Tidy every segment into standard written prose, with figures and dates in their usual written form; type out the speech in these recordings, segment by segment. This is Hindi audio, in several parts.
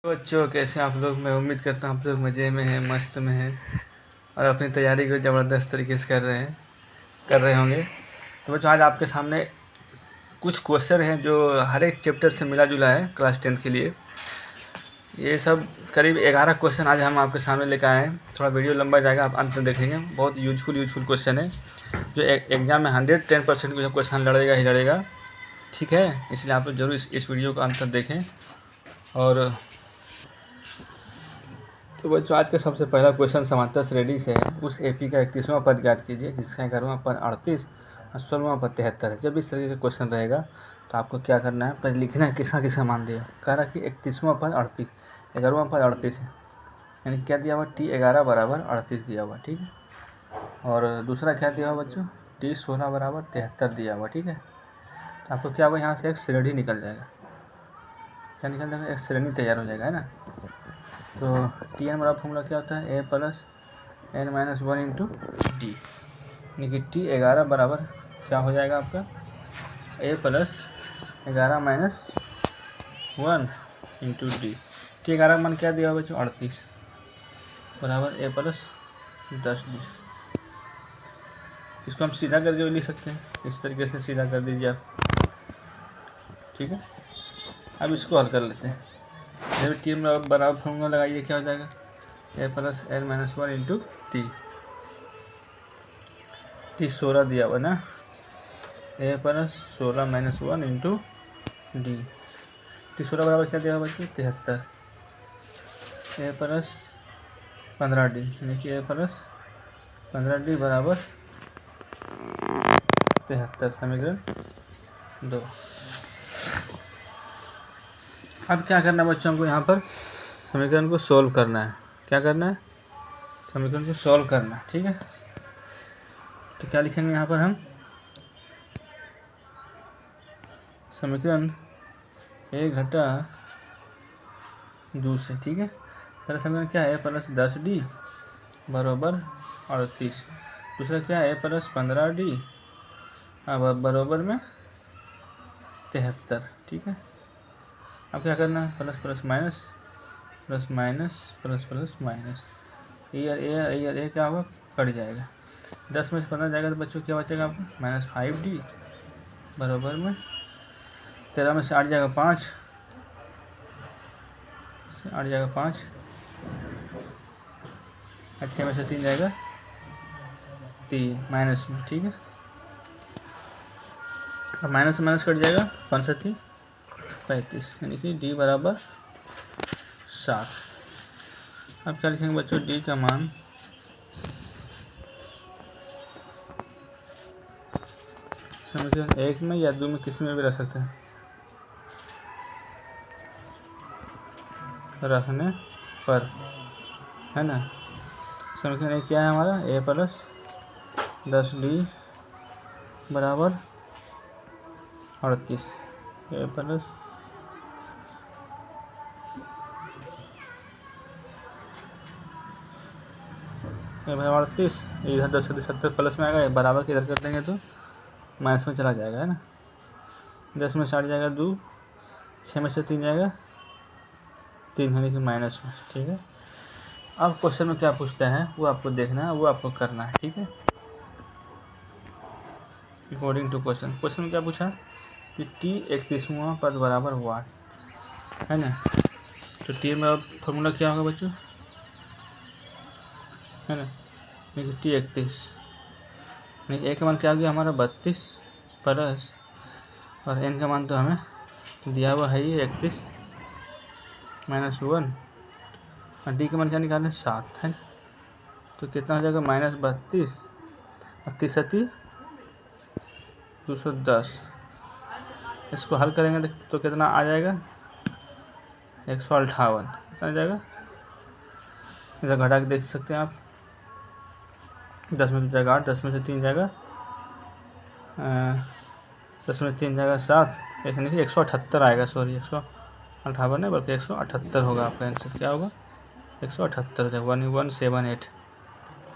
तो बच्चों कैसे आप लोग। मैं उम्मीद करता हूँ आप लोग मज़े में हैं, मस्त में हैं और अपनी तैयारी को ज़बरदस्त तरीके से कर रहे होंगे। तो बच्चों आज आपके सामने कुछ क्वेश्चन हैं जो हर एक चैप्टर से मिला जुला है क्लास 10 के लिए। ये सब करीब 11 क्वेश्चन आज हम आपके सामने लेकर आए हैं। थोड़ा वीडियो लंबा जाएगा, आप अंत में देखेंगे। बहुत यूजफुल क्वेश्चन है जो एग्ज़ाम में 110% जो क्वेश्चन लड़ेगा ही लड़ेगा। ठीक है, इसलिए आप लोग जरूर इस वीडियो को अंत तक देखें। और तो बच्चों आज का सबसे पहला क्वेश्चन समांतर श्रेणी से है। उस एपी का 31वां पद ज्ञात कीजिए जिसका 11वां पद 38 और 16वां पद 73 है। जब इस तरीके का क्वेश्चन रहेगा तो आपको क्या करना है, पहले लिखना है किसका किसका मान दिया। कह रहा कि 31वां पद 38, 11वां पद 38 है, यानी क्या दिया हुआ T11 बराबर 38 दिया हुआ। ठीक है, और दूसरा क्या दिया हुआ बच्चों, T16 बराबर 73 दिया हुआ। ठीक है, तो आपको क्या होगा, यहाँ से एक श्रेणी निकल जाएगा। क्या निकल जाएगा, एक श्रेणी तैयार हो जाएगा, है ना। तो टी एन बराबर फॉर्मूला क्या होता है, A plus N minus 1 into D, यानी कि T11 बराबर क्या हो जाएगा आपका, A plus 11 minus 1 into D. T11 मान क्या दिया बच्चों, 38 बराबर ए प्लस 10D। इसको हम सीधा करके भी लिख सकते हैं, इस तरीके से सीधा कर दीजिए आप। ठीक है, अब इसको हल कर लेते हैं। जब टी बराबर फॉर्मूला लगाइए, क्या हो जाएगा, A plus N minus 1 into T16 दिया हुआ ना, A plus 16 minus 1 into D. T16 बराबर क्या दिया हुआ बच्चों, 73, ए प्लस 15D, यानी कि ए प्लस 15D बराबर 73, समीकरण 2। अब क्या करना है बच्चों को, यहाँ पर समीकरण को सोल्व करना है। क्या करना है, समीकरण को सोल्व करना है। ठीक है, तो क्या लिखेंगे यहाँ पर हम, समीकरण ए घटा दो से। ठीक है, पहला समीकरण क्या है, ए प्लस 10D बराबर 38, दूसरा क्या है, ए प्लस 15D बराबर में 73। ठीक है, अब क्या करना है, plus plus minus plus minus plus plus minus, ये क्या होगा, कट जाएगा। 10 में से 15 जाएगा तो बच्चों क्या बचेगा आपको, -5D बराबर में 13 में से 8 जाएगा 5, 8 जाएगा 5, 6 में से 3 जाएगा 3 माइनस में। ठीक है, अब माइनस से माइनस कट जाएगा, कौन सा थी, 35, यानी कि D बराबर 7। अब क्या लिखेंगे बच्चों, D का मान समीकरण 1 में या 2 में किसी में भी रख सकते हैं, रखने पर, है ना। समीकरण 1 क्या है हमारा, ए प्लस 10D बराबर 38, ए प्लस बराबर 38, इधर 10 से 70 प्लस में आएगा, बराबर की इधर कर देंगे तो माइनस में चला जाएगा, है ना। 10 में से 8 जाएगा 2, 6 में से 3 जाएगा 3, यानी कि माइनस में। ठीक है, अब क्वेश्चन में क्या पूछते हैं वो आपको देखना है, वो आपको करना है। ठीक है, अकॉर्डिंग टू क्वेश्चन में क्या पूछा कि T31वां पद बराबर वाट, है ना। तो T में फॉर्मूला क्या होगा बच्चों, है ना, T31, नहीं ए का मान क्या हो गया हमारा 32 प्लस, और एन का मान तो हमें दिया हुआ है ये 31 माइनस 1, और डी का मान क्या निकालना है 7, है। तो कितना हो जाएगा, -32 और 33 210। इसको हल करेंगे तो कितना आ जाएगा, 158। कितना आ जाएगा, इधर घटा के देख सकते हैं आप, 10 में 2 जाएगा 8, 10 में से 3 जाएगा 10 में 3 जाएगा 7, यानी कि 178 आएगा। सॉरी, 158 है बल्कि 178 होगा आपका आंसर। क्या होगा, 178, 1178।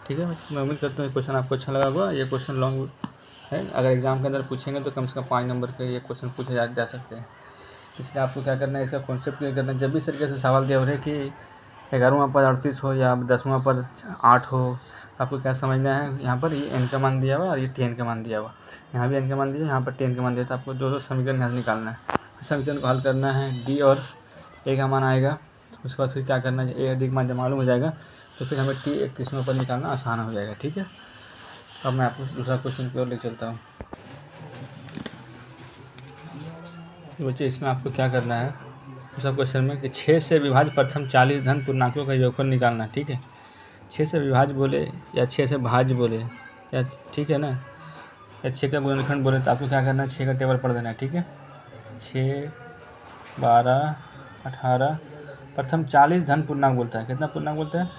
ठीक है, मैं उम्मीद करता हूँ ये क्वेश्चन आपको अच्छा लगा होगा। ये क्वेश्चन लॉन्ग है, अगर एग्जाम के अंदर पूछेंगे तो कम से कम 5 नंबर के ये क्वेश्चन पूछे जा सकते हैं। इसलिए आपको क्या करना है, इसका कॉन्सेप्ट क्लियर करना है। जब भी इस तरीके से सवाल दिया हो रहे कि 11वां पद 38 हो या 10वां पद 8 हो, आपको क्या समझना है, यहाँ पर ये n का मान दिया हुआ और ये n का मान दिया हुआ, यहाँ भी n का मान दिया, यहाँ पर 10 का मान दिया, तो आपको दो समीकरण यहाँ से निकालना है। समीकरण को हल करना है, d और a का मान आएगा, उसके बाद फिर क्या करना है, a और d का मान जब मालूम हो जाएगा तो फिर हमें t 31वां पद निकालना आसान हो जाएगा। ठीक है, अब मैं आपको दूसरा क्वेश्चन की ओर ले चलता हूँ। बच्चे इसमें आपको क्या करना है, दूसरा क्वेश्चन में कि 6 से विभाज्य प्रथम 40 धन पूर्णांकों का योगफल निकालना। ठीक है, 6 से विभाज्य बोले या 6 से भाज्य बोले या, ठीक है ना, या 6 का गुणनखंड बोले, तो आपको क्या करना है, 6 का टेबल पढ़ देना है। ठीक है, 6, 12, 18, प्रथम 40 धन पूर्णांक बोलता है। कितना पूर्णांक बोलता है,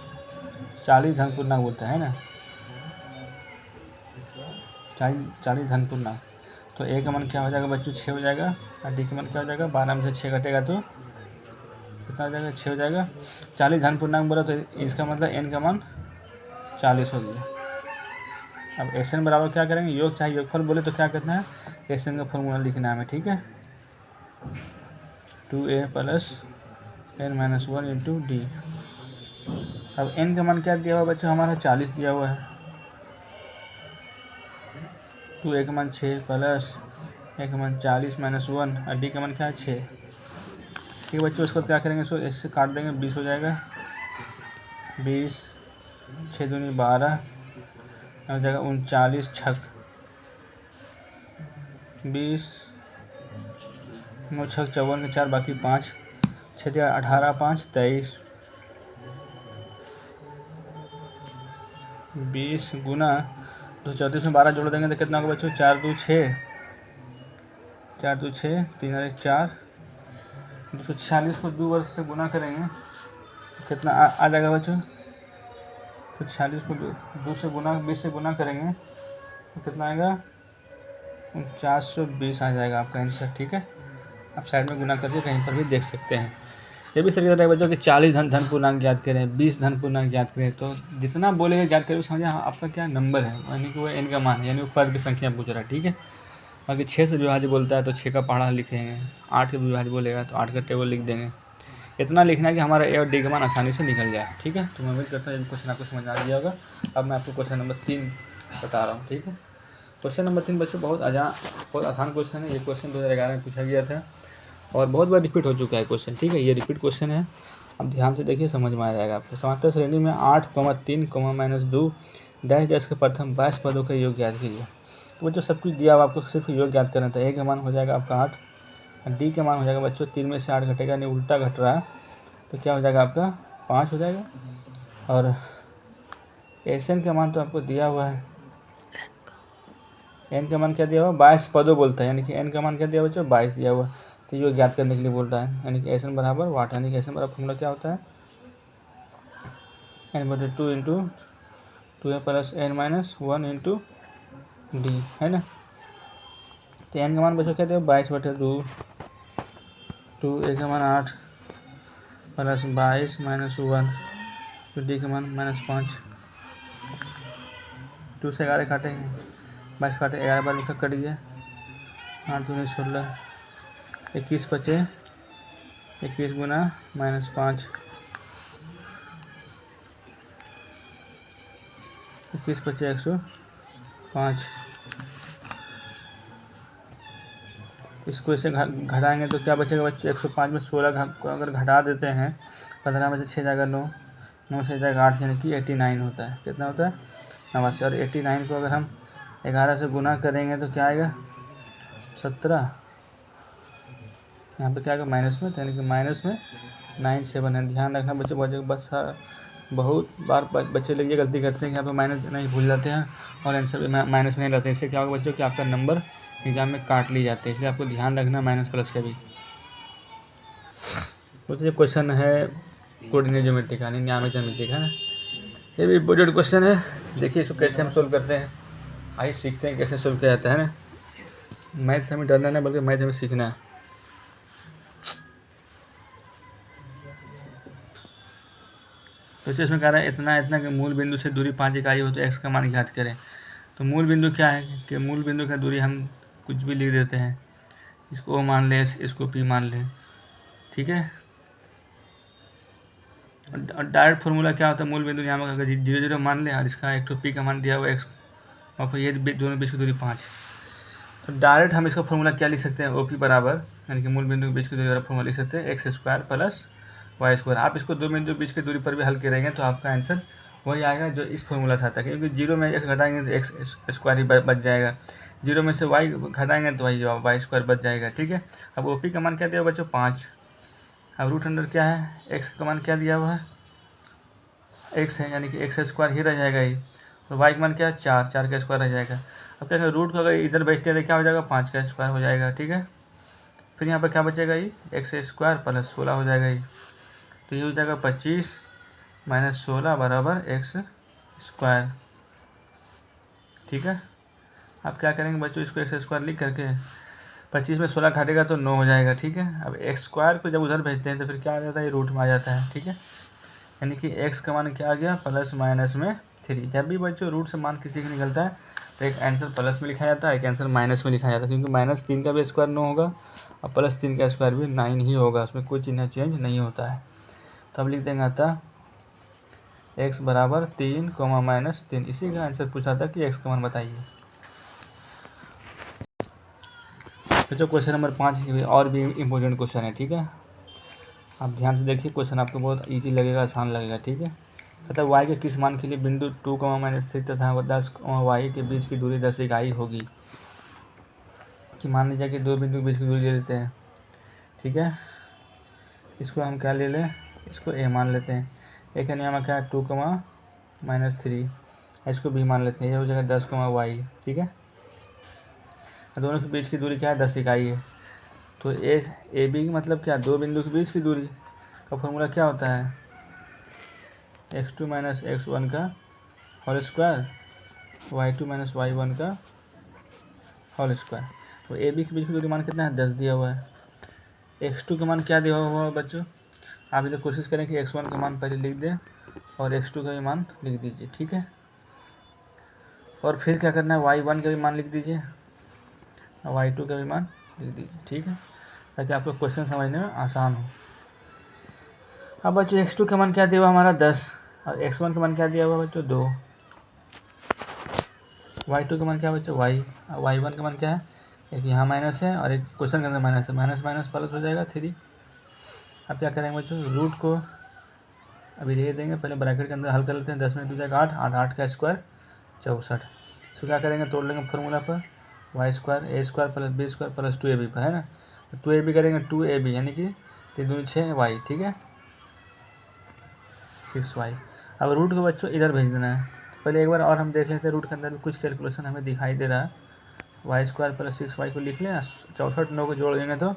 40 धन पूर्णांक बोलता है ना, 40 धन पूर्णांक। तो a का मान क्या हो जाएगा बच्चों, 6 हो जाएगा, और d का मान क्या हो जाएगा, 12 में से 6 कटेगा तो कितना हो जाएगा, 6 हो जाएगा। 40 धन पूर्णांक बोला तो इसका मतलब n का मान 40 हो गया। अब एस एन बराबर क्या करेंगे, योग चाहे योगफल बोले तो क्या करना है, एस एन का फॉर्मूला लिखना है हमें। ठीक है, 2a plus n-1 into D. अब n का मान क्या दिया हुआ बच्चों, हमारा 40 दिया हुआ है, 2a का मान 6 प्लस a का मान 40 -1 और d का मान क्या है 6। ठीक है बच्चों, उसको क्या करेंगे, इसको इससे काट देंगे, 20 हो जाएगा, 20, 6 दूनी 12 हो जाएगा, 39 छक 20, 9 छक 54 के 4 बाकी 5, 6 18 5 23, 20 गुना 234 में 12 जोड़ देंगे तो कितना होगा बच्चों, 4 2 6, 4 2 6, 3 और 1 4, 246 को 2 वर्ष से गुना करेंगे तो कितना आ जाएगा बच्चों, तो 46 को 2 से गुना 20 से गुना करेंगे तो कितना आएगा, 4920 आ जाएगा आपका आंसर। ठीक है, आप साइड में गुना करके कहीं पर भी देख सकते हैं। ये भी सही है बच्चों कि 40 धन पूर्णांक याद करें, 20 धन पूर्णांक याद करें, तो जितना बोलेगा याद करें समझे आपका क्या नंबर है, यानी कि वो n का मान है, यानी वो पद की संख्या पूछ रहा है। ठीक है, बाकी 6 से विभाज्य बोलता है तो 6 का पहाड़ा लिखेंगे, 8 के विभाज्य बोलेगा तो 8 का टेबल लिख देंगे। इतना लिखना है कि हमारा ए और डी का मान आसानी से निकल जाए। ठीक है, तो मैं उम्मीद करता हूँ ये क्वेश्चन आपको समझ आ गया होगा। अब मैं आपको क्वेश्चन नंबर 3 बता रहा हूँ। ठीक है, क्वेश्चन नंबर 3 बच्चों बहुत आसान क्वेश्चन है। ये क्वेश्चन 2011 में पूछा गया था और बहुत बार रिपीट हो चुका है क्वेश्चन। ठीक है, ये रिपीट क्वेश्चन है, अब ध्यान से देखिए, समझ में आ जाएगा आपको। समांतर श्रेणी में 8, 3, -2 डैश के प्रथम 22 पदों का योग याद कीजिए। तो बच्चों सब कुछ दिया हुआ, आपको सिर्फ योग याद करना था। ए का मान हो जाएगा आपका 8, डी का मान हो जाएगा बच्चों 3 में से 8 घटेगा, यानी उल्टा घट रहा है, तो क्या हो जाएगा आपका 5 हो जाएगा। और एस एन का मान तो आपको दिया हुआ है, एन का मान क्या दिया हुआ, 22 पदों बोलता है, यानी कि एन का मान क्या दिया हुआ बच्चों, 22 दिया हुआ, तो योग याद करने के लिए बोल रहा है, यानी कि एस एन बराबर वाट, यानी कि एस एन बराबर फॉर्मूला क्या होता है, n/2 into 2a plus n-1 into D, है ना। तो एन का मान बच्चों क्या दिया, 22/2, 2a का मान 8 प्लस 22 -1, तो डी का मान -5, 2 से 11 काटेंगे, 22 काटे 11 बार लिखा कट गया, 8 दूनी 16, 21 बचे, 21 गुना -5, 21 बचे 105। इसको ऐसे घटाएंगे तो क्या बचेगा बच्चे, 105 में 16 को अगर घटा देते हैं, 15 में से 6 जाएगा 9, 9 से जाएगा 8, यानी कि 89 होता है। कितना होता है, 89। और 89 को अगर हम 11 से गुना करेंगे तो क्या आएगा, 17, यहाँ पे क्या आएगा माइनस में, तो यानी कि माइनस में 97 है। ध्यान रखना बच्चों, बस बहुत बार बच्चे लोग ये गलती करते हैं कि यहाँ पे माइनस नहीं भूल जाते हैं और आंसर भी माइनस में नहीं रहते हैं। इससे क्या होगा बच्चों कि आपका नंबर एग्जाम में काट ली जाते हैं, इसलिए आपको ध्यान रखना माइनस प्लस का भी। तो क्वेश्चन है कोऑर्डिनेट ज्योमेट्री का, निन्यानवे ज्योमेट्री का, ये भी इम्पोर्टेंट क्वेश्चन है। देखिए इसको कैसे हम सोल्व करते हैं, आइए सीखते हैं कैसे सोल्व किया जाता है ना। मैथ से हमें डरना नहीं बल्कि मैथ हमें सीखना है। तो इसमें कह रहा है इतना कि मूल बिंदु से दूरी 5 इकाई हो तो एक्स का मान ज्ञात करें। तो मूल बिंदु क्या है कि मूल बिंदु का दूरी हम कुछ भी लिख देते हैं, इसको ओ मान ले, इसको पी मान ले, ठीक है। और डायरेक्ट फार्मूला क्या होता है, मूल बिंदु यहाँ अगर 0 0 मान ले और इसका एक तो पी का मान दिया हुआ एक्स, और फिर ये दोनों बीच की दूरी 5। तो डायरेक्ट हम इसका फॉर्मूला क्या लिख सकते हैं, ओ पी बराबर, यानी कि मूल बिंदु के बीच की दूरी वाला फॉर्मूला लिख सकते हैं x square plus y square. आप इसको दो बिंदु बीच की दूरी पर भी हल करेंगे तो आपका आंसर वही आएगा जो इस फॉर्मूला से आता है, क्योंकि 0 में एक्स घटाएंगे तो एक्स स्क्वायर ही बच जाएगा, 0 में से वाई घटाएंगे तो वही वाई स्क्वायर बच जाएगा, ठीक है। अब ओ पी का मान क्या दिया बच्चों 5। अब रूट अंडर क्या है, एक्स का मान क्या दिया हुआ है, एक्स है, यानी कि एक्स स्क्वायर ही रह जाएगा ही। तो वाई का मान क्या है 4, 4 का स्क्वायर रह जाएगा। अब क्या करें, रूट को अगर इधर बैठते हैं तो क्या हो जाएगा 5 का स्क्वायर हो जाएगा, ठीक है। फिर यहाँ पर क्या बचेगा, ये एक्स स्क्वायर प्लस 16 हो जाएगा ये, तो ये हो जाएगा 25 माइनस 16 बराबर एक्स स्क्वायर, ठीक है। अब क्या करेंगे बच्चों, इसको एक्स स्क्वायर लिख करके 25 में 16 घटेगा तो 9 हो जाएगा, ठीक है। अब एक्स स्क्वायर को जब उधर भेजते हैं तो फिर क्या आ जाता है, ये रूट में आ जाता है, ठीक है। यानी कि एक्स का मान क्या आ गया, प्लस माइनस में 3। जब भी बच्चों रूट से मान किसी का निकलता है तो एक आंसर प्लस में लिखा जाता है, एक आंसर माइनस में लिखा जाता है, क्योंकि -3 का भी स्क्वायर 9 होगा और +3 का स्क्वायर भी 9 ही होगा, उसमें कोई चिन्ह चेंज नहीं होता है। तो अब लिख देंगे अतः एक्स बराबर 3 -3, इसी का आंसर पूछा था कि एक्स का मान बताइए। बच्चों क्वेश्चन नंबर 5 और भी इम्पोर्टेंट क्वेश्चन है, ठीक है। आप ध्यान से देखिए, क्वेश्चन आपको बहुत ईजी लगेगा, आसान लगेगा, ठीक है। मतलब y के किस मान के लिए बिंदु 2, -3 तथा 10, y के बीच की दूरी 10 इकाई होगी। कि मान लीजिए कि दो बिंदु के बीच की दूरी ले लेते हैं, ठीक है। इसको हम क्या ले लें, इसको a मान लेते हैं, एक है नियम क्या है 2, -3, इसको b मान लेते हैं, ये हो जाएगा 10, y, ठीक है। दोनों के बीच की दूरी क्या है 10 इकाई है। तो ए बी मतलब क्या, दो बिंदु के बीच की दूरी का फॉर्मूला क्या होता है, x2 - x1 का होल स्क्वायर, y2 - y1 का होल स्क्वायर। तो ए बी के बीच की दूरी मान कितना है 10 दिया हुआ है। x2 का मान क्या दिया हुआ है बच्चों, आप इधर कोशिश करें कि x1 का मान पहले लिख दें और x2 का भी मान लिख दीजिए, ठीक है। और फिर क्या करना है, y1 का भी मान लिख दीजिए और y2 का भी मान लिख दीजिए, ठीक है, ताकि आपको क्वेश्चन समझने में आसान हो। अब बच्चों x2 का मान क्या दिया हुआ हमारा 10 और x1 का मान क्या दिया हुआ बच्चों 2, y2 का मान क्या बच्चों y, y1 का मान क्या है, एक यहाँ माइनस है और एक क्वेश्चन के अंदर माइनस है, माइनस माइनस प्लस हो जाएगा 3। अब क्या करेंगे बच्चों, रूट को अभी दे देंगे, पहले ब्रैकेट के अंदर हल कर लेते हैं, 10 में 2 जाएगा 8, 8 का स्क्वायर 64। इसको क्या करेंगे, तोड़ लेंगे फॉर्मूला पर, Y square A square plus B square plus 2ab पर, है ना। तो 2ab करेंगे 2ab, यानी कि 3 दूनी 6y, ठीक है, 6y। अब रूट को बच्चों इधर भेज देना है। पहले एक बार और हम देख लेते हैं, रूट के अंदर कुछ कैलकुलेशन हमें दिखाई दे रहा है। वाई स्क्वायर प्लस 6y को लिख लें, 64 9 को जोड़ देंगे तो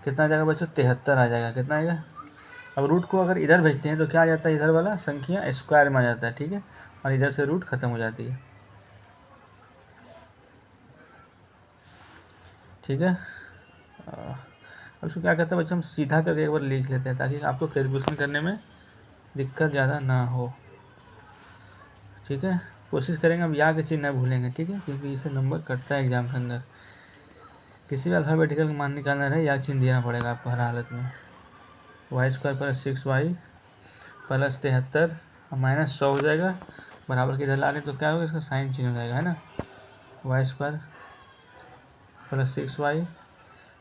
कितना आ जाएगा बच्चों 73 आ जाएगा, कितना आएगा। अब रूट को अगर इधर भेजते हैं तो क्या आ जाता है, इधर वाला संख्या स्क्वायर में आ जाता है, ठीक है, और इधर से रूट खत्म हो जाती है, ठीक है। अब इसको क्या करते हैं बच्चों, हम सीधा करके एक बार लिख लेते हैं ताकि आपको कैलकुलेशन करने में दिक्कत ज़्यादा ना हो, ठीक है। कोशिश करेंगे हम या की चीज़ ना भूलेंगे, ठीक है, क्योंकि इससे नंबर कटता है एग्जाम के अंदर। किसी भी अल्फ़ाबेटिकल का मान निकालना रहे या चिन्ह देना पड़ेगा आपको हर हालत में। Y square plus 6y plus 73 minus 100 हो जाएगा, बराबर के इधर ला लें तो क्या होगा, इसका साइन चेंज हो जाएगा, है ना। वाई स्क्वायर प्लस 6y,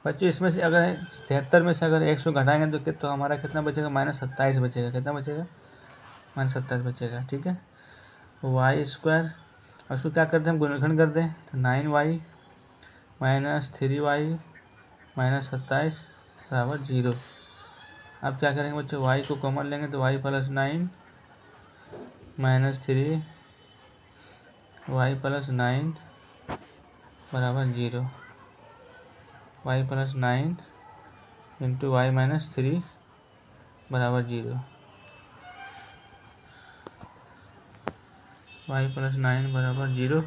बच्चों इसमें से अगर 73 में से अगर 100 घटाएंगे तो हमारा कितना बचेगा, -27 बचेगा, कितना बचेगा, -27 बचेगा, ठीक है। वाई स्क्वायर, और उसको क्या करते हैं हम गुणनखंड कर दें तो 9y - 3y -27 बराबर 0। अब क्या करेंगे बच्चों, y को कॉमन लेंगे तो y प्लस 9 -3 y प्लस 9 बराबर 0, y प्लस 9 इंटू वाई -3 बराबर 0, y प्लस 9 बराबर 0।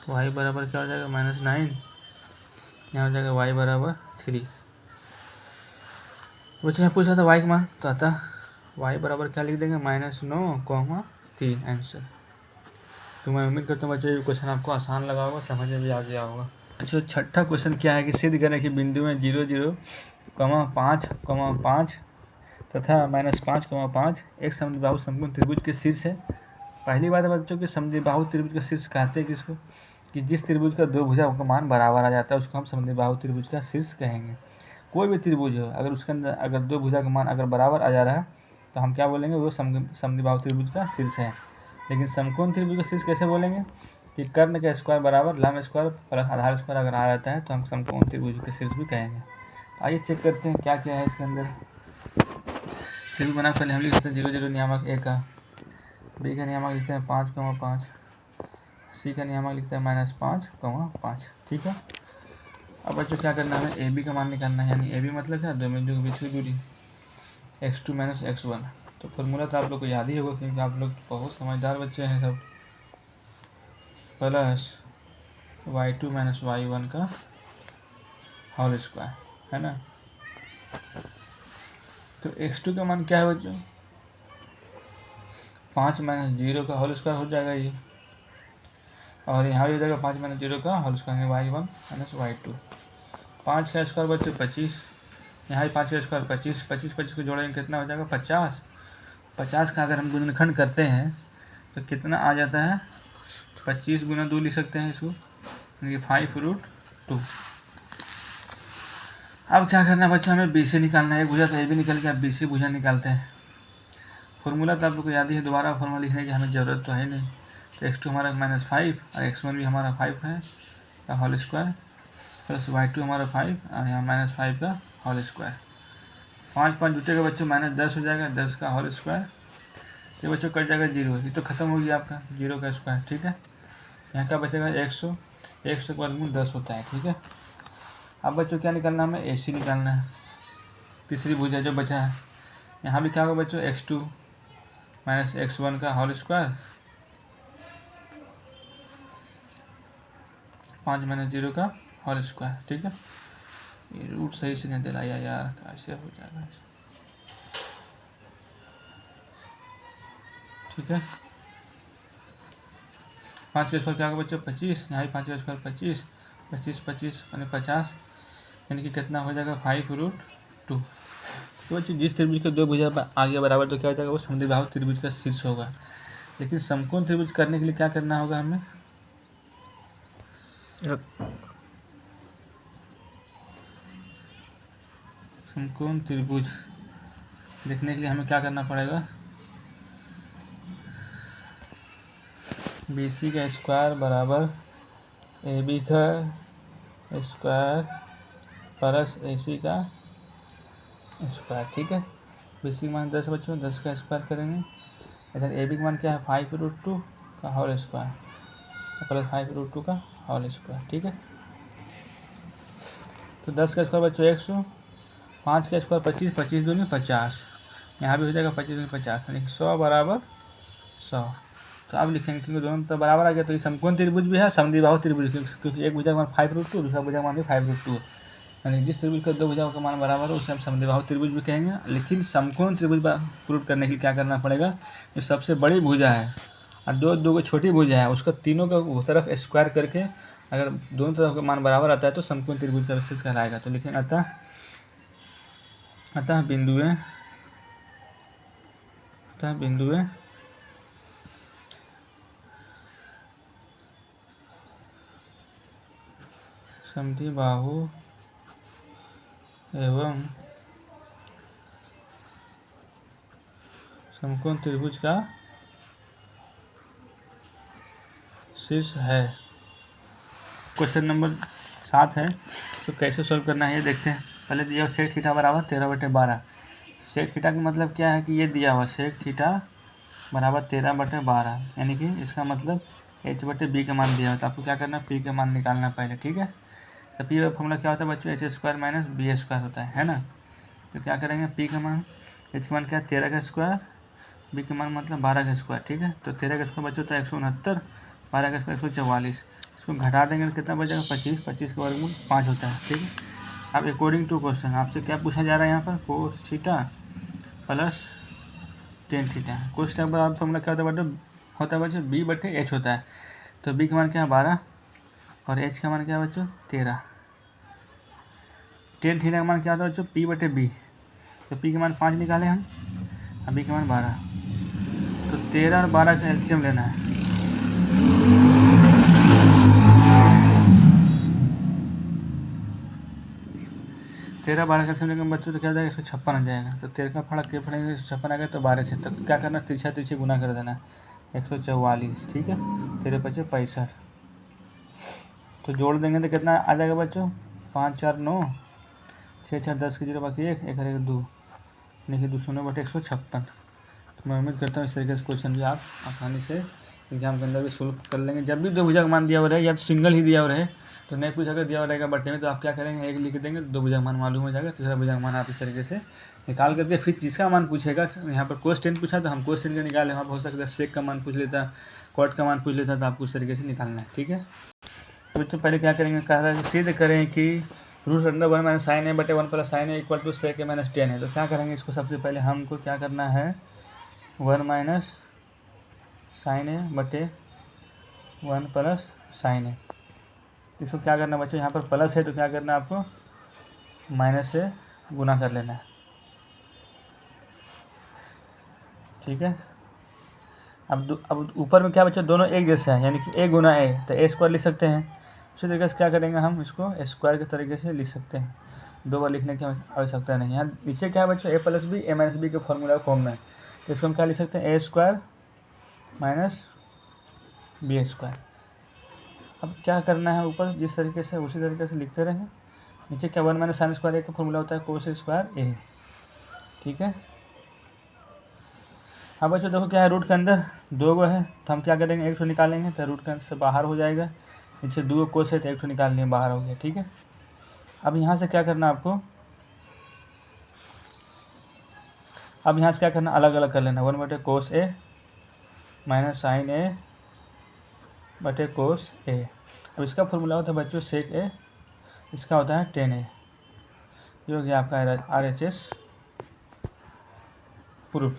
y बराबर क्या हो जाएगा -9, यहाँ हो जाएगा y बराबर 3। बच्चे ने पूछा था y का मान, तो आता y बराबर क्या लिख देंगे, -9, 3 आंसर। तो मैं उम्मीद करता हूँ बच्चों ये क्वेश्चन आपको आसान लगा होगा, समझ में भी आ गया होगा। अच्छा, छठा क्वेश्चन क्या है कि सिद्ध करें कि बिंदुएं 0, 0, 5, 5 तथा -5, एक समद्विबाहु समकोण त्रिभुज के शीर्ष है। पहली बात है बच्चों कि समद्विबाहु त्रिभुज का शीर्ष कहते हैं किसको, कि जिस त्रिभुज का दो भुजा का मान बराबर आ जाता है उसको हम समद्विबाहु त्रिभुज का शीर्ष कहेंगे। कोई भी त्रिभुज हो, अगर उसके अंदर अगर दो भुजा का मान अगर बराबर आ जा रहा है तो हम क्या बोलेंगे, वो समद्विबाहु त्रिभुज का शीर्ष है। लेकिन समकोण त्रिभुज का शीर्ष कैसे बोलेंगे, कि कर्ण का स्क्वायर बराबर लंब स्क्वायर प्लस आधार स्क्वायर अगर आ जाता है तो हम समकोण त्रिभुज के शीर्ष भी कहेंगे। आइए चेक करते हैं क्या क्या है इसके अंदर। त्रिभुज बना पहले हम लिख सकते हैं 0, 0 नियामक ए का, बी का नियामक लिखते हैं 5, 5, सी का नियामक लिखते हैं -5, 5। ठीक है। अब बच्चों क्या करना है, ए बी का मान निकालना है, यानी ए बी मतलब क्या, दो बिंदु के बीच की दूरी x2 - x1। तो फॉर्मूला तो आप लोग को याद ही होगा क्योंकि आप लोग बहुत समझदार बच्चे हैं सब। प्लस y2 - y1 का होल स्क्वायर, है ना। तो x2 का मान क्या है बच्चों, 5 - 0 का होल स्क्वायर हो जाएगा ये, और यहाँ भी हो जाएगा 5 - 0 का होल स्क्वायर, y1 - y2। 5 का स्क्वायर बच्चों 25, यहाँ भी 5 का स्क्वायर 25, 25 को जोड़ेंगे कितना हो जाएगा 50। 50 का अगर हम गुणनखंड करते हैं तो कितना आ जाता है, 25 × 2 लिख सकते हैं इसको, 5√2। अब क्या करना है बच्चों, हमें BC निकालना है। एक भुजा तो ये भी निकल के अब BC भुजा निकालते हैं। फॉर्मूला तो आप लोग को याद ही है, दोबारा फॉर्मूला लिखने की हमें ज़रूरत तो है नहीं। तो x2 हमारा -5 और x1 भी हमारा 5 है का होल स्क्वायर, प्लस y2 हमारा 5 और यहाँ -5 का होल स्क्वायर। 5 5 जुटेगा बच्चों -10 हो जाएगा, 10 का होल स्क्वायर। ये बच्चों कट जाएगा 0, ये तो खत्म हो गया आपका 0 का स्क्वायर। ठीक है, यहाँ का बचेगा 100, 100 का वर्गमूल 10 होता है। ठीक है। अब बच्चों क्या निकालना है, हमें AC निकालना है, तीसरी भुजा जो बचा है। यहाँ भी क्या होगा बच्चों, x2 - x1 का होल स्क्वायर, 5 - 0 का होल स्क्वायर। ठीक है, ये रूट सही से नहीं दिलाया यार, कैसे हो जाएगा। ठीक है, 5 का स्क्वायर क्या होगा बच्चों 25, यहाँ भी 5 का स्क्वायर 25, 25 25 यानी 50, यानी कि कितना हो जाएगा 5√2। तो बच्चों जिस त्रिभुज के दो भुजा आगे बराबर तो क्या हो जाएगा, वो समद्विबाहु त्रिभुज का शीर्ष होगा। लेकिन समकोण त्रिभुज करने के लिए क्या करना होगा हमें, समकोण त्रिभुज देखने के लिए हमें क्या करना पड़ेगा, BC का स्क्वायर बराबर AB का स्क्वायर प्लस AC का स्क्वायर। ठीक है, BC का मान 10 बच्चों, 10 का स्क्वायर करेंगे, इधर AB का मान क्या है 5√2 का होल स्क्वायर प्लस 5√2 का होल स्क्वायर। ठीक है, तो 10 का स्क्वायर बच्चों 100, 5 का स्क्वायर 25, 25 दूनी 50, यहाँ भी हो जाएगा 25 दूनी 50, यानी 100 बराबर 100। तो अब लिखेंगे क्योंकि दोनों तो बराबर आ गया, तो ये समकोण त्रिभुज भी है, समद्विबाहु त्रिभुज, क्योंकि एक भुजा का मान 5√2, दूसरा भुजा का मान भी 5√2, यानी जिस त्रिभुज का दो भुजाओं का मान बराबर हो उसे हम समद्विबाहु त्रिभुज भी कहेंगे। लेकिन समकोण त्रिभुज प्रूव करने के लिए क्या करना पड़ेगा, जो सबसे बड़ी भुजा है और दो को छोटी भुजा है उसका तीनों का उस तरफ स्क्वायर करके अगर दोनों तरफ का मान बराबर आता है तो समकोण त्रिभुज का शीर्ष कहलाएगा। तो लिखें अतः बिंदुएं समद्विबाहु एवं समकोण त्रिभुज का शीर्ष है। क्वेश्चन नंबर 7 है, तो कैसे सॉल्व करना है ये देखते हैं। पहले दिया सेक थीटा बराबर 13/12। सेक थीटा का मतलब क्या है कि ये दिया हुआ सेक थीटा बराबर 13/12, यानी कि इसका मतलब h/b का मान दिया हुआ। तो आपको क्या करना है, p का मान निकालना पहले। ठीक है, तो p का फॉर्मूला क्या होता है बच्चों, h² - b² होता है ना। तो क्या करेंगे, p का मान, h का मान क्या है 13 का स्क्वायर, b का मान मतलब 12 का स्क्वायर। ठीक है, तो 13 का स्क्वायर बच्चों होता है 169, 12 का स्क्वायर 144, इसको घटा देंगे तो कितना बचेगा 25, 25 का वर्गमूल 5 होता है। ठीक है, अब अकॉर्डिंग टू क्वेश्चन आपसे क्या पूछा जा रहा है यहाँ पर, cos theta plus tan theta. cos theta का फॉर्मूला क्या होता है बेटा, होता है बच्चों B/H होता है। तो B का मान क्या है 12 और H का मान क्या है बच्चों 13। टेन थीटा का मान क्या होता है बच्चों P/B। तो P का मान 5 निकाले हम और B का मान 12। तो 13 और 12 का एलसीएम लेना है। तेरह 12 का एलसीएम लेंगे बच्चों तो क्या हो जाएगा 156 आ जाएगा। तो 13 का फड़ा के फड़ेंगे 156 आ गया तो 12 से तक क्या करना तिरछा तिरछे गुना कर देना 144। ठीक है 13 × 5 = 65। तो जोड़ देंगे तो कितना आ जाएगा बच्चों 5 4 9 6 6 10 के 0 बाकी 1 1 1 2 देखिए 200/156। तो मैं उम्मीद करता हूँ इस तरीके से क्वेश्चन भी आप आसानी से एग्जाम के अंदर भी सोल्व कर लेंगे। जब भी दो भुजक मान दिया हुआ रहे या तो सिंगल ही दिया हुआ रहे तो नहीं कुछ अगर दिया हुआ रहेगा बट्टे में तो आप क्या करेंगे एक लिख देंगे दो भुजक मान मालूम हो जाएगा। तीसरा भुजक मान आप इस तरीके से निकाल करके फिर जिसका मान पूछेगा यहाँ पर कोस 10 पूछा तो हम कोस 10 का निकाले। वहाँ हो सकता है सेक का मान पूछ लेता कॉट का मान पूछ लेता तो आपको उस तरीके से निकालना है। ठीक है तो बच्चों पहले क्या करेंगे कह रहा है सिद्ध करें कि √1 - sin A/1 + sin A = sec A - 10 है। तो क्या करेंगे इसको सबसे पहले हमको क्या करना है 1 - sin A/1 + sin A। इसको क्या करना बच्चों यहाँ पर प्लस है तो क्या करना है आपको माइनस से गुना कर लेना है। ठीक है अब ऊपर में क्या बच्चों दोनों एक जैसे हैं यानी कि A × A तो A² लिख सकते हैं। उसी तरीके से क्या करेंगे हम इसको A² के तरीके से लिख सकते हैं। दो बार लिखने की आवश्यकता नहीं है। यहाँ नीचे क्या है बच्चों A + B A - B के फॉर्मूला फॉर्म में तो इसको हम क्या लिख सकते हैं A² - B²। अब क्या करना है ऊपर जिस तरीके से उसी तरीके से लिखते रहें। नीचे क्या 1 - sin² A का फॉर्मूला होता है cos A²। ठीक है अब बच्चों देखो क्या है रूट के अंदर 2 है तो हम क्या करेंगे 1 निकालेंगे तो रूट के अंदर से बाहर हो जाएगा। नीचे 2 कोस है तो 1 निकालने बाहर हो गया। ठीक है अब यहाँ से क्या करना आपको अब यहाँ से क्या करना अलग अलग कर लेना 1/cos A - sin A/cos A। अब इसका फॉर्मूला होता है बच्चों sec A इसका होता है 10A जो कि आपका RHS प्रूफ।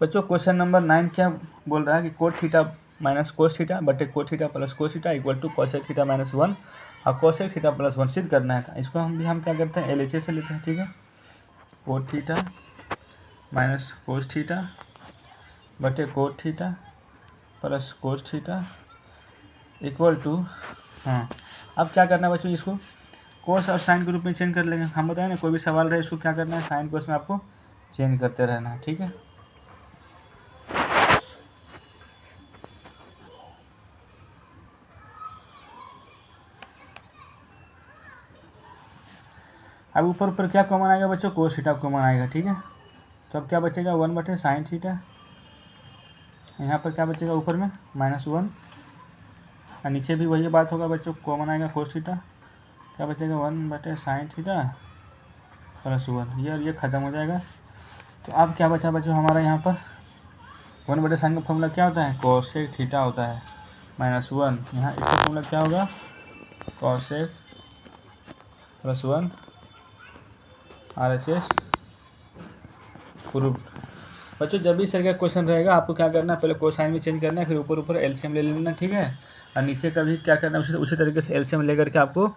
बच्चों क्वेश्चन नंबर 9 क्या बोल रहा है कि cot थीटा - cos थीटा बटे cot theta + cos theta = cosec theta - 1 और cosec थीटा + 1 सिद्ध करना है। इसको हम क्या करते हैं LHS से लेते हैं। ठीक है cot थीटा - cos थीटा बटे cot थीटा + cos थीटा = हाँ अब क्या करना है बच्चों इसको कोस और साइन के रूप में चेंज कर लेंगे। हम बताएं ना कोई भी सवाल रहे इसको क्या करना है साइन कोस में आपको चेंज करते रहना है। ठीक है अब ऊपर क्या कॉमन आएगा बच्चों कोस थीटा कॉमन आएगा। ठीक है तो अब क्या बचेगा 1/sin थीटा। यहाँ पर क्या बचेगा ऊपर में -1 और नीचे भी वही बात होगा बच्चों कॉमन आएगा कोस थीटा। क्या बचेगा 1/sin थीटा + 1 ये ख़त्म हो जाएगा। तो अब क्या बचा बच्चों हमारा यहाँ पर 1/sin का फॉर्मूला क्या होता है cosec थीटा होता है -1। यहाँ इसका फॉर्मूला क्या होगा cosec + 1 RHS प्रूफ। बच्चों जब भी इस तरह का क्वेश्चन रहेगा आपको क्या करना है पहले कोसाइन में चेंज करना है फिर ऊपर एलसीएम ले लेना। ठीक है और नीचे का भी क्या करना है उसी तरीके से एलसीएम लेकर के आपको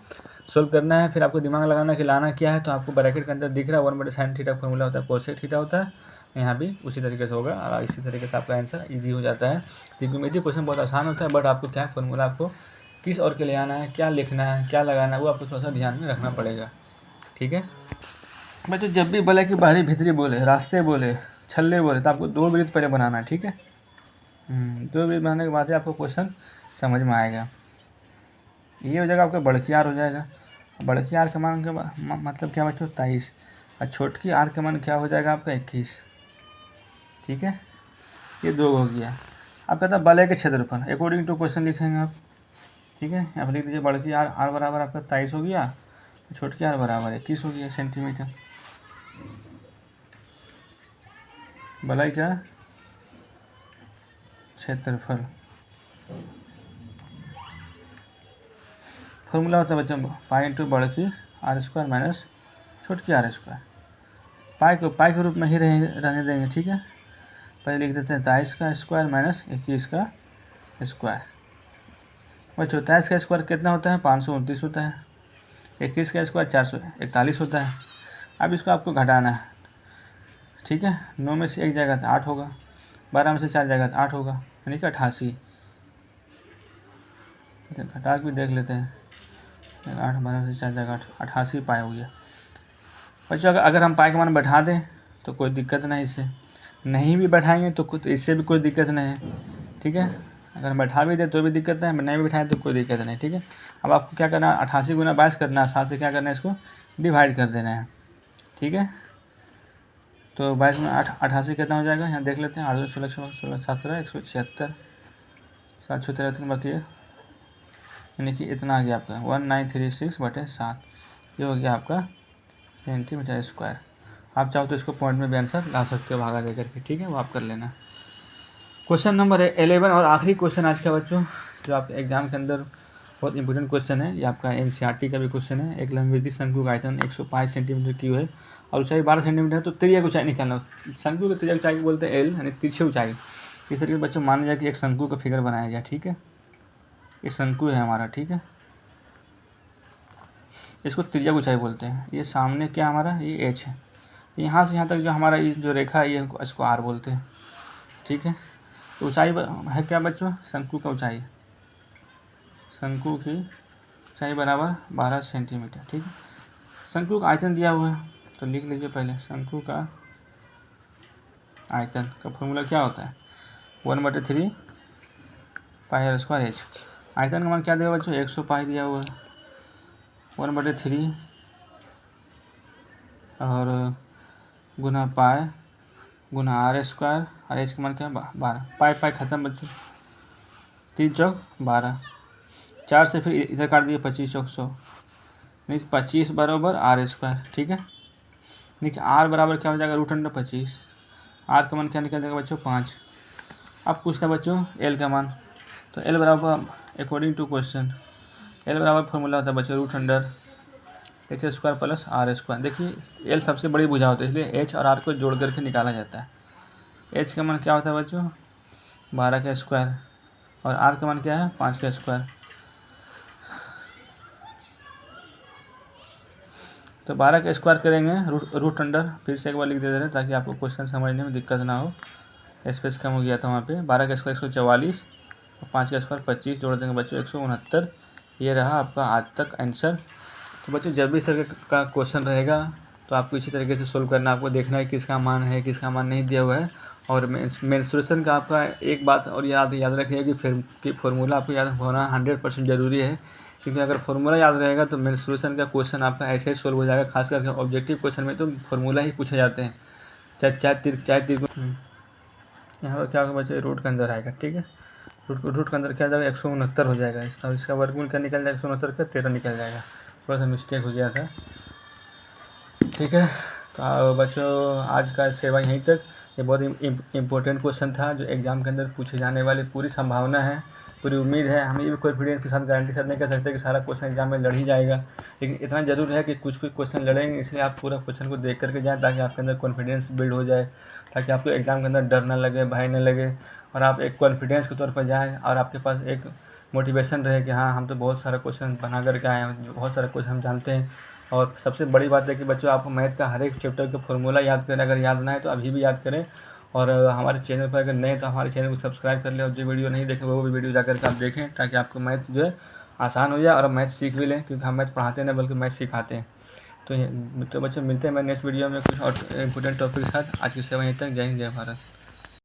सोल्व करना है। फिर आपको दिमाग लगाना कि लाना क्या है तो आपको ब्रैकेट के अंदर दिख रहा है 1/sin थीटा फॉर्मूला होता है cosec थीटा होता है। यहाँ भी उसी तरीके से होगा और इसी तरीके से आपका आंसर ईजी हो जाता है। देखिए क्वेश्चन बहुत आसान होता है बट आपको क्या फॉर्मूला आपको किस और के ले आना है क्या लिखना है क्या लगाना है वो आपको थोड़ा सा ध्यान में रखना पड़ेगा। ठीक है बच्चों जब भी बोले कि बाहरी भीतरी बोले रास्ते बोले छल्ले बोले तो आपको 2 वृत्त पहले बनाना है। ठीक है 2 वृत्त बनाने के बाद ही आपको क्वेश्चन समझ में आएगा। ये हो जाएगा आपका बड़की आर हो जाएगा। बड़की आर का मान का मतलब क्या बच्चों 23 और छोटकी आर का मान क्या हो जाएगा आपका 21। ठीक है ये 2 हो गया। अब कहता है वलय के क्षेत्रफल अकॉर्डिंग टू क्वेश्चन लिखेंगे आप। ठीक है यहाँ पर लिख दीजिए बड़की आर बराबर आपका 23 हो गया छोटकी आर बराबर 21 हो गया सेंटीमीटर। वलय का क्षेत्रफल फॉर्मूला होता है बच्चों पाई इंटू बड़की R² - छोटकी R²। पाई के रूप में ही रहने देंगे, ठीक है। पहले लिख देते हैं 23 का स्क्वायर माइनस 21 का स्क्वायर। बच्चों 23 का स्क्वायर कितना होता है? 529 होता है। 21 का स्क्वायर 441 होता है। अब इसको आपको घटाना है, ठीक है। 9 में से 1 जाएगा तो 8 होगा, 12 में से 4 जाएगा तो 8 होगा, यानी कि 88। घटा के भी देख लेते हैं, 8 12 में से 4 जाएगा 88 पाई हो गया। बच्चों अगर हम पाई का मान बैठा दें तो कोई दिक्कत नहीं, इससे नहीं भी बैठाएंगे तो इससे भी कोई दिक्कत नहीं है, ठीक है। अगर बैठा भी दे तो भी दिक्कत नहीं, नहीं भी बैठाएं तो कोई दिक्कत नहीं, ठीक है। अब आपको क्या करना है? 88 गुना 22 करना है, 7 से क्या करना है? इसको डिवाइड कर देना है, ठीक है। तो 22 में 88 कितना हो जाएगा? यहाँ देख लेते हैं। 8 16 16 17 176 713 बाकी है, यानी कि इतना आ गया आपका 1936/7। ये हो गया आपका सेंटीमीटर स्क्वायर। आप चाहो तो इसको पॉइंट में भी आंसर ला सकते हो भागा दे करके, ठीक है। वो आप कर लेना। क्वेश्चन नंबर 11 और आखिरी क्वेश्चन आज का बच्चों, जो आपके एग्जाम के अंदर बहुत इंपॉर्टेंट क्वेश्चन है। ये आपका NCERT का भी क्वेश्चन है। एक लंबी शंकु का आयतन 105 सेंटीमीटर की है और ऊंचाई 12 सेंटीमीटर है, तो त्रिज्या की ऊंचाई निकालना। शंकु की त्रिज्या ऊंचाई बोलते हैं L, यानी तिरछी ऊंचाई। इस तरीके से बच्चों मान जाए कि एक शंकु का फिगर बनाया जाए, ठीक है। ये शंकु है हमारा, ठीक है। इसको त्रिज्या ऊंचाई बोलते हैं। ये सामने क्या हमारा? ये H है। यहाँ से यहाँ तक जो हमारा ये जो रेखा है, ये इसको R बोलते हैं, ठीक है। तो ऊंचाई है क्या बच्चों? शंकु का ऊंचाई, शंकु की ऊंचाई बराबर 12 सेंटीमीटर, ठीक है। शंकु का आयतन दिया हुआ है, तो लिख लीजिए पहले। शंकु का आयतन का फॉर्मूला क्या होता है? 1/3 पाई² H। आयतन का मान क्या दिया बच्चों? 100 पाई दिया हुआ है। 1/3 और गुना पाई गुना R², और H का मान क्या है? 12। पाई खत्म बच्चों, 3 चौक 12, 4 से फिर इधर काट दिए 25 चौक 100, यानी 25 बराबर R², ठीक है। यानी कि R बराबर क्या हो जाएगा? √25। R का मान क्या निकल जाएगा बच्चों? 5। अब पूछता है बच्चों L का मान, तो L बराबर अकॉर्डिंग टू क्वेश्चन L बराबर फॉर्मूला होता है बच्चों √H² + R²। देखिए L सबसे बड़ी भुजा होती है, इसलिए H और R को जोड़ करके निकाला जाता है। H का मान क्या होता है बच्चों? 12 का स्क्वायर, और R का मान क्या है? 5 का स्क्वायर। तो 12 का स्क्वायर करेंगे √, फिर से एक बार लिख दे रहे हैं ताकि आपको क्वेश्चन समझने में दिक्कत ना हो। स्पेस कम हो गया था वहाँ पे। 12 का स्क्वायर 144 और 5 का स्क्वायर 25, जोड़ देंगे बच्चों 169। ये रहा आपका आज तक आंसर। तो बच्चों जब भी इस तरह का क्वेश्चन रहेगा तो आपको इसी तरीके से सोल्व करना। आपको देखना है किसका मान है, किसका मान नहीं दिया हुआ है। और मेंस्ट्रुएशन का आपका एक बात और याद रखिए कि फॉर्मूला आपको याद होना 100% ज़रूरी है, क्योंकि अगर फॉर्मूला याद रहेगा तो मेंस्ट्रुएशन का क्वेश्चन आपका ऐसे ही सोल्व हो जाएगा। खास करके ऑब्जेक्टिव क्वेश्चन में तो फॉर्मूला ही पूछे जाते हैं, चाहे तीर। यहाँ पर क्या होगा बच्चों? रूट के अंदर आएगा, ठीक है। रूट के अंदर क्या जाएगा? 169 हो जाएगा। इसका वर्गमूल क्या निकल जाएगा? 169 का 13 निकल जाएगा। थोड़ा सा मिस्टेक हो गया था, ठीक है। तो बच्चों आज का सेवा यहीं तक। ये बहुत इम्पोर्टेंट क्वेश्चन था जो एग्ज़ाम के अंदर पूछे जाने वाली पूरी संभावना है, पूरी उम्मीद है। हम ये भी कॉन्फिडेंस के साथ गारंटी साथ नहीं कर सकते कि सारा क्वेश्चन एग्जाम में लड़ ही जाएगा, लेकिन इतना ज़रूर है कि कुछ क्वेश्चन लड़ेंगे। इसलिए आप पूरा क्वेश्चन को देख करके जाएँ ताकि आपके अंदर कॉन्फिडेंस बिल्ड हो जाए, ताकि आपको एग्ज़ाम के अंदर डर ना लगे, भय न लगे, और आप एक कॉन्फिडेंस के तौर पर जाएँ और आपके पास एक मोटिवेशन रहे कि हाँ हम तो बहुत सारा क्वेश्चन बना करके आए हैं, बहुत सारा क्वेश्चन हम जानते हैं। और सबसे बड़ी बात है कि बच्चों आपको मैथ का हर एक चैप्टर का फॉर्मूला याद करें। अगर याद ना है तो अभी भी याद करें। और हमारे चैनल पर अगर नए तो हमारे चैनल को सब्सक्राइब कर लें, और जो वीडियो नहीं देखें वो भी वीडियो जाकर के आप देखें, ताकि आपको मैथ जो है आसान हो जाए और मैथ सीख भी लें, क्योंकि हम मैथ पढ़ाते नहीं बल्कि मैथ सिखाते हैं। तो बच्चों मिलते हैं मैं नेक्स्ट वीडियो में कुछ और इम्पोर्टेंट टॉपिक के साथ। आज की सेवा यहीं तक। जय हिंद, जय भारत।